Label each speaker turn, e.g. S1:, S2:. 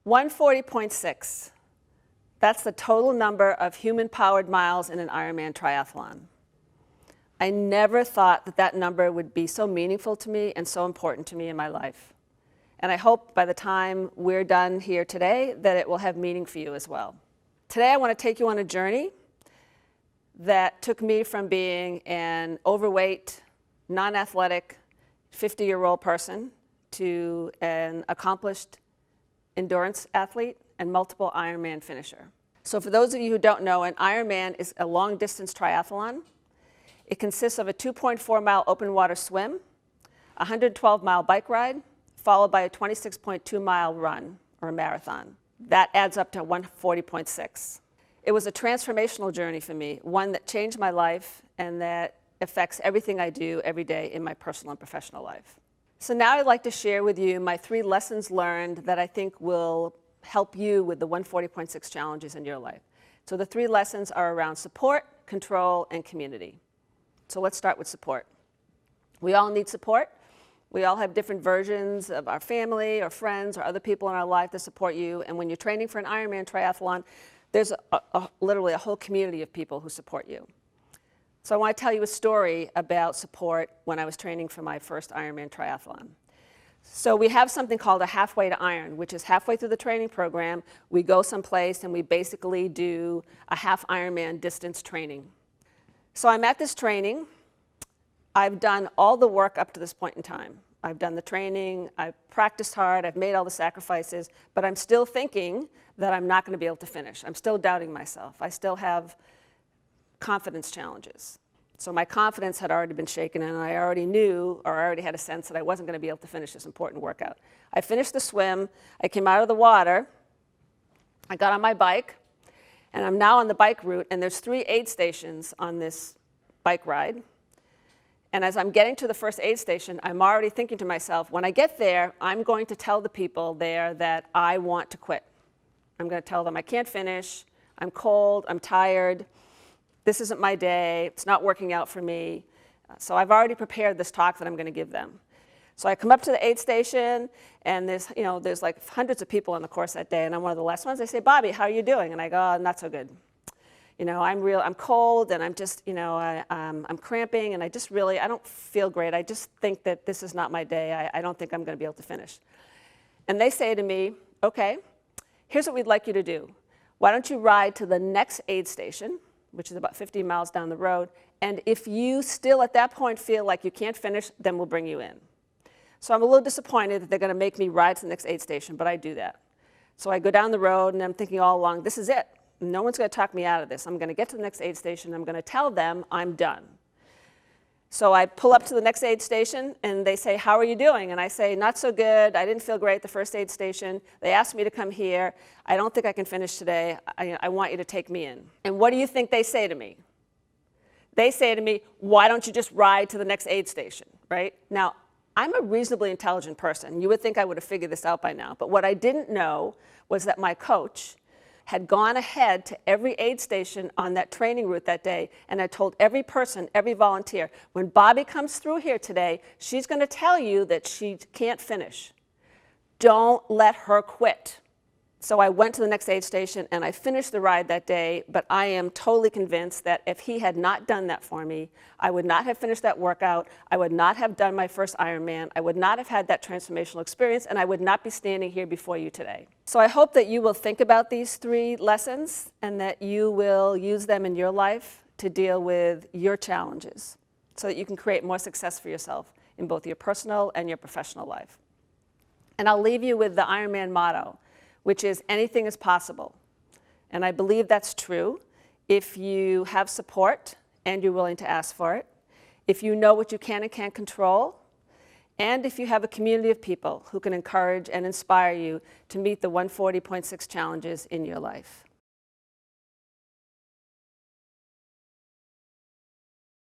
S1: 140.6. That's the total number of human-powered miles in an Ironman triathlon. I never thought that that number would be so meaningful to me and so important to me in my life. And I hope by the time we're done here today that it will have meaning for you as well. Today I want to take you on a journey that took me from being an overweight, non-athletic, 50-year-old person to an accomplished endurance athlete and multiple Ironman finisher. So for those of you who don't know, an Ironman is a long-distance triathlon. It consists of a 2.4-mile open water swim, a 112-mile bike ride, followed by a 26.2-mile run, or a marathon. That adds up to 140.6. It was a transformational journey for me, one that changed my life and that affects everything I do every day in my personal and professional life. So now I'd like to share with you my 3 lessons learned that I think will help you with the 140.6 challenges in your life. So the 3 lessons are around support, control, and community. So let's start with support. We all need support. We all have different versions of our family or friends or other people in our life that support you. And when you're training for an Ironman triathlon, there's literally a whole community of people who support you. So I want to tell you a story about support when I was training for my first Ironman triathlon. So we have something called a halfway to iron, which is halfway through the training program, we go someplace and we basically do a half Ironman distance training. So I'm at this training. I've done all the work up to this point in time. I've done the training, I've practiced hard, I've made all the sacrifices, but I'm still thinking that I'm not going to be able to finish. I'm still doubting myself. I still have confidence challenges. So my confidence had already been shaken, and I already knew, or I already had a sense that I wasn't going to be able to finish this important workout. I finished the swim, I came out of the water, I got on my bike, and I'm now on the bike route, and there's 3 aid stations on this bike ride. And as I'm getting to the first aid station, I'm already thinking to myself, when I get there, I'm going to tell the people there that I want to quit. I'm going to tell them I can't finish, I'm cold, I'm tired, this isn't my day, it's not working out for me. So I've already prepared this talk that I'm going to give them. So I come up to the aid station, and there's like hundreds of people on the course that day, and I'm one of the last ones. They say, "Bobbie, how are you doing?" And I go, "Oh, not so good. I'm cold, and I'm just, I'm cramping, and I don't feel great. I just think that this is not my day. I don't think I'm going to be able to finish." And they say to me, "Okay, here's what we'd like you to do. Why don't you ride to the next aid station, which is about 50 miles down the road, and if you still at that point feel like you can't finish, then we'll bring you in." So I'm a little disappointed that they're going to make me ride to the next aid station, but I do that. So I go down the road, and I'm thinking all along, this is it. No one's going to talk me out of this. I'm going to get to the next aid station. I'm going to tell them I'm done. So I pull up to the next aid station, and they say, "How are you doing?" And I say, "Not so good. I didn't feel great at the first aid station. They asked me to come here. I don't think I can finish today. I want you to take me in." And what do you think they say to me? They say to me, "Why don't you just ride to the next aid station?" Right? Now, I'm a reasonably intelligent person. You would think I would have figured this out by now. But what I didn't know was that my coach had gone ahead to every aid station on that training route that day and had told every person, every volunteer, when Bobbie comes through here today, she's going to tell you that she can't finish. Don't let her quit. So I went to the next aid station and I finished the ride that day, but I am totally convinced that if he had not done that for me, I would not have finished that workout, I would not have done my first Ironman, I would not have had that transformational experience, and I would not be standing here before you today. So I hope that you will think about these 3 lessons and that you will use them in your life to deal with your challenges so that you can create more success for yourself in both your personal and your professional life. And I'll leave you with the Ironman motto, which is anything is possible. And I believe that's true if you have support and you're willing to ask for it, if you know what you can and can't control, and if you have a community of people who can encourage and inspire you to meet the 140.6 challenges in your life.